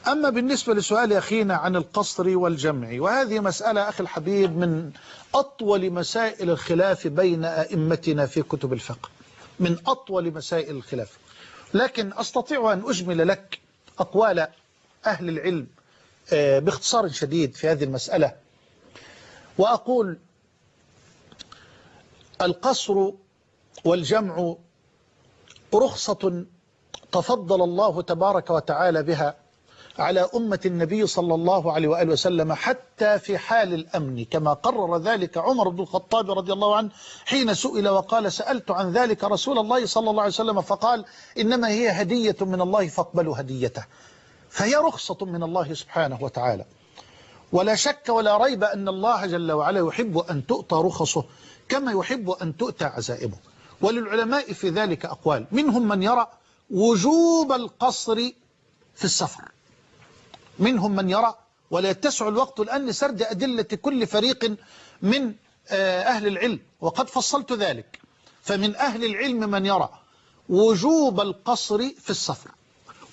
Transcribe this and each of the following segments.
أما بالنسبة لسؤال أخينا عن القصر والجمع، وهذه مسألة أخي الحبيب من أطول مسائل الخلاف بين أئمتنا في كتب الفقه، من أطول مسائل الخلاف، لكن أستطيع أن أجمل لك أقوال أهل العلم باختصار شديد في هذه المسألة، وأقول: القصر والجمع رخصة تفضل الله تبارك وتعالى بها على أمة النبي صلى الله عليه وآله وسلم حتى في حال الأمن، كما قرر ذلك عمر بن الخطاب رضي الله عنه حين سئل وقال: سألت عن ذلك رسول الله صلى الله عليه وسلم فقال: إنما هي هدية من الله فاقبلوا هديته. فهي رخصة من الله سبحانه وتعالى، ولا شك ولا ريب أن الله جل وعلا يحب أن تؤتى رخصه كما يحب أن تؤتى عزائمه. وللعلماء في ذلك أقوال، منهم من يرى وجوب القصر في السفر، منهم من يرى، ولا يتسع الوقت الآن لسرد أدلة كل فريق من أهل العلم، وقد فصلت ذلك. فمن أهل العلم من يرى وجوب القصر في السفر،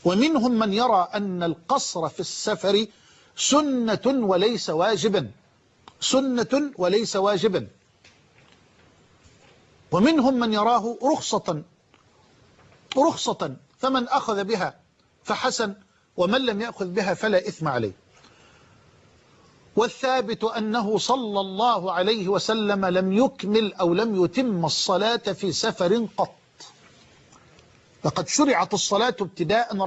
ومنهم من يرى أن القصر في السفر سنة وليس واجبا، سنة وليس واجبا، ومنهم من يراه رخصة، فمن أخذ بها فحسن، ومن لم يأخذ بها فلا إثم عليه. والثابت أنه صلى الله عليه وسلم لم يكمل أو لم يتم الصلاة في سفر قط. لقد شرعت الصلاة ابتداء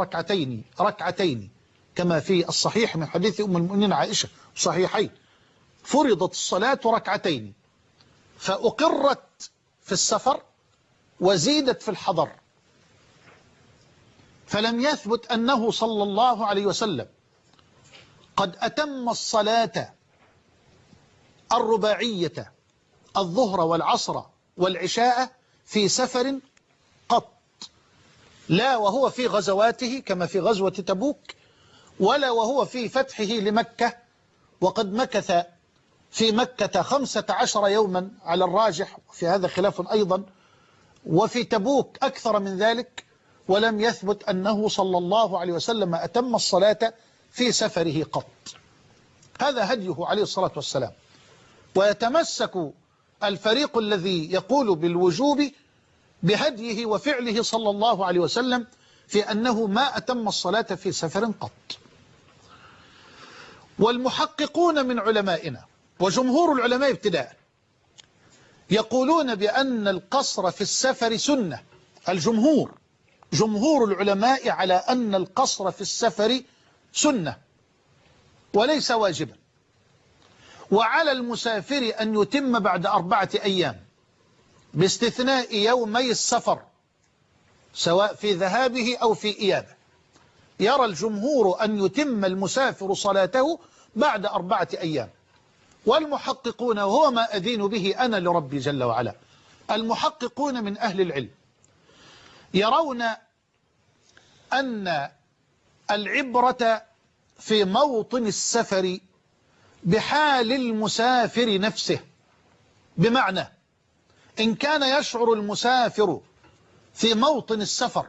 ركعتين كما في الصحيح من حديث أم المؤمنين عائشة صحيحين، فرضت الصلاة ركعتين فأقرت في السفر وزيدت في الحضر، فلم يثبت أنه صلى الله عليه وسلم قد أتم الصلاة الرباعية الظهر والعصر والعشاء في سفر قط، لا وهو في غزواته كما في غزوة تبوك، ولا وهو في فتحه لمكة، وقد مكث في مكة 15 يوما على الراجح، في هذا خلاف أيضا، وفي تبوك أكثر من ذلك، ولم يثبت أنه صلى الله عليه وسلم أتم الصلاة في سفره قط. هذا هديه عليه الصلاة والسلام. ويتمسك الفريق الذي يقول بالوجوب بهديه وفعله صلى الله عليه وسلم في أنه ما أتم الصلاة في سفر قط. والمحققون من علمائنا وجمهور العلماء ابتداء يقولون بأن القصر في السفر سنة. جمهور العلماء على أن القصر في السفر سنة وليس واجبا، وعلى المسافر أن يتم بعد 4 أيام باستثناء يومي السفر سواء في ذهابه أو في إيابه. يرى الجمهور أن يتم المسافر صلاته بعد 4 أيام. والمحققون، وهو ما أدين به أنا لربي جل وعلا، المحققون من أهل العلم يرون أن العبرة في موطن السفر بحال المسافر نفسه، بمعنى إن كان يشعر المسافر في موطن السفر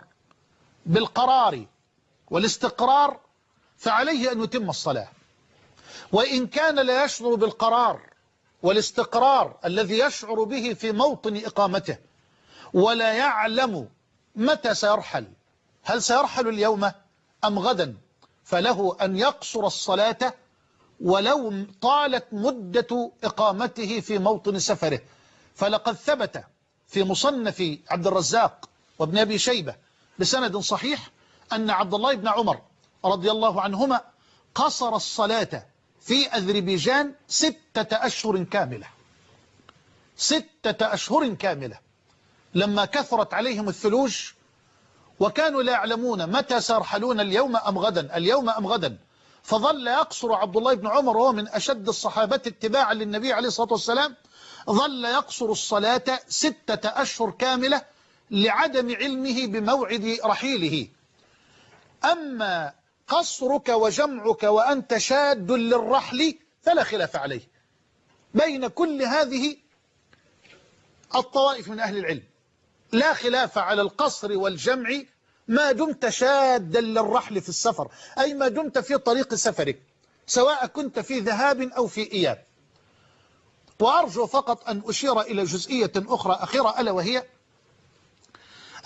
بالقرار والاستقرار فعليه أن يتم الصلاة، وإن كان لا يشعر بالقرار والاستقرار الذي يشعر به في موطن إقامته ولا يعلم متى سيرحل، هل سيرحل اليوم أم غدا، فله أن يقصر الصلاة ولو طالت مدة إقامته في موطن سفره. فلقد ثبت في مصنف عبد الرزاق وابن أبي شيبة بسند صحيح أن عبد الله بن عمر رضي الله عنهما قصر الصلاة في أذربيجان 6 أشهر كاملة، 6 أشهر كاملة، لما كثرت عليهم الثلوج وكانوا لا يعلمون متى سيرحلون اليوم أم غدا، فظل يقصر عبد الله بن عمر وهو من أشد الصحابة اتباعا للنبي عليه الصلاة والسلام، ظل يقصر الصلاة 6 أشهر كاملة لعدم علمه بموعد رحيله. أما قصرك وجمعك وأنت شاد للرحل فلا خلاف عليه بين كل هذه الطوائف من أهل العلم، لا خلاف على القصر والجمع ما دمت شادا للرحل في السفر، أي ما دمت في طريق سفرك، سواء كنت في ذهاب أو في إياب. وأرجو فقط أن أشير إلى جزئية أخرى أخيرة، ألا وهي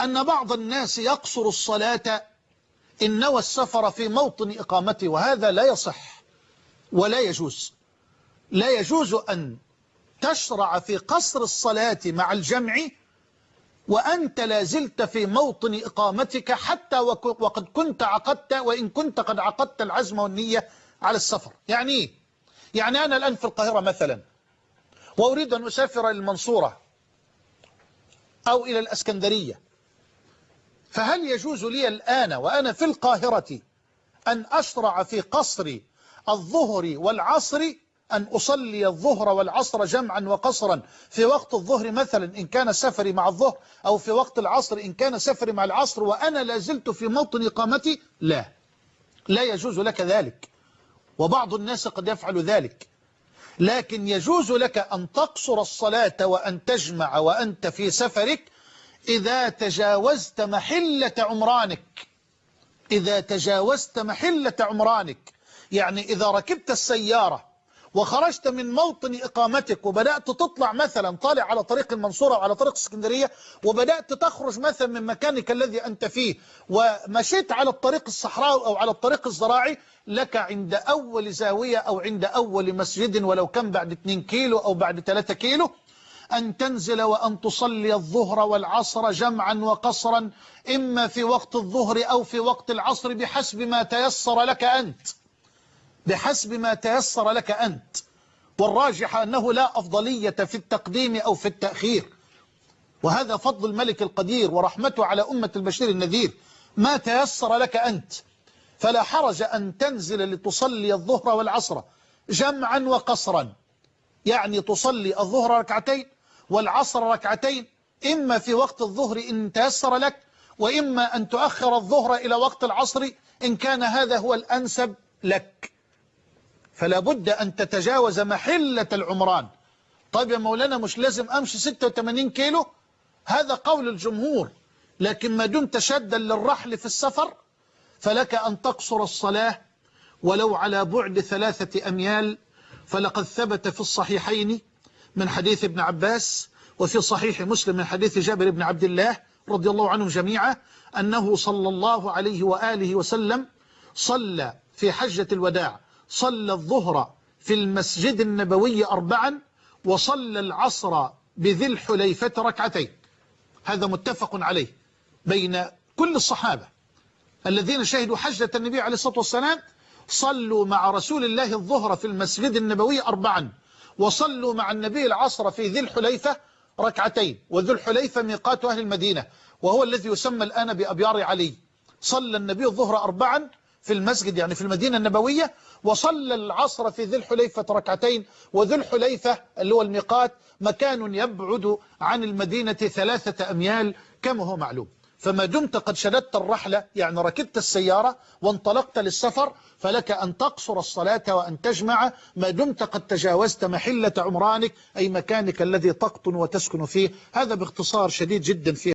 أن بعض الناس يقصر الصلاة إن نوى السفر في موطن إقامته، وهذا لا يصح ولا يجوز. لا يجوز أن تشرع في قصر الصلاة مع الجمع وأنت لازلت في موطن إقامتك، حتى وقد كنت عقدت، وإن كنت قد عقدت العزم والنية على السفر. يعني إيه؟ يعني أنا الآن في القاهرة مثلا، وأريد أن أسافر إلى المنصورة أو إلى الأسكندرية، فهل يجوز لي الآن وأنا في القاهرة أن أشرع في قصر الظهر والعصر، أن أصلي الظهر والعصر جمعا وقصرا في وقت الظهر مثلا إن كان سفري مع الظهر، أو في وقت العصر إن كان سفري مع العصر، وأنا لازلت في موطن إقامتي؟ لا يجوز لك ذلك، وبعض الناس قد يفعل ذلك. لكن يجوز لك أن تقصر الصلاة وأن تجمع وأنت في سفرك إذا تجاوزت محلة عمرانك. إذا تجاوزت محلة عمرانك، يعني إذا ركبت السيارة وخرجت من موطن إقامتك وبدأت تطلع مثلا، طالع على طريق المنصورة وعلى طريق اسكندرية، وبدأت تخرج مثلا من مكانك الذي أنت فيه ومشيت على الطريق الصحراوي أو على الطريق الزراعي، لك عند أول زاوية أو عند أول مسجد ولو كان بعد 2 كيلو أو بعد 3 كيلو أن تنزل وأن تصلي الظهر والعصر جمعا وقصرا، إما في وقت الظهر أو في وقت العصر، بحسب ما تيسر لك أنت، بحسب ما تيسر لك أنت. والراجح أنه لا أفضلية في التقديم أو في التأخير، وهذا فضل الملك القدير ورحمته على أمة البشير النذير. ما تيسر لك أنت، فلا حرج أن تنزل لتصلي الظهر والعصر جمعا وقصرا، يعني تصلي الظهر ركعتين والعصر ركعتين، إما في وقت الظهر إن تيسر لك، وإما أن تؤخر الظهر إلى وقت العصر إن كان هذا هو الأنسب لك. فلا بد أن تتجاوز محلة العمران. طيب يا مولانا مش لازم أمشي 86 كيلو؟ هذا قول الجمهور، لكن ما دمت شادا للرحل في السفر فلك أن تقصر الصلاة ولو على بعد 3 أميال. فلقد ثبت في الصحيحين من حديث ابن عباس، وفي صحيح مسلم من حديث جابر بن عبد الله رضي الله عنهم جميعا، أنه صلى الله عليه وآله وسلم صلى في حجة الوداع، صلى الظهر في المسجد النبوي 4، وصلى العصر بذي الحليفة 2. هذا متفق عليه بين كل الصحابة الذين شهدوا حجة النبي عليه الصلاة والسلام، صلوا مع رسول الله الظهر في المسجد النبوي 4، وصلوا مع النبي العصر في ذي الحليفة 2. وذو الحليفة ميقات أهل المدينة، وهو الذي يسمى الآن بأبيار علي. صلى النبي الظهر 4 في المسجد يعني في المدينة النبوية، وصلى العصر في ذي الحليفة 2. وذو الحليفة اللي هو الميقات مكان يبعد عن المدينة 3 أميال كما هو معلوم. فما دمت قد شددت الرحلة، يعني ركبت السيارة وانطلقت للسفر، فلك أن تقصر الصلاة وأن تجمع ما دمت قد تجاوزت محلة عمرانك، أي مكانك الذي تقطن وتسكن فيه. هذا باختصار شديد جدا فيه.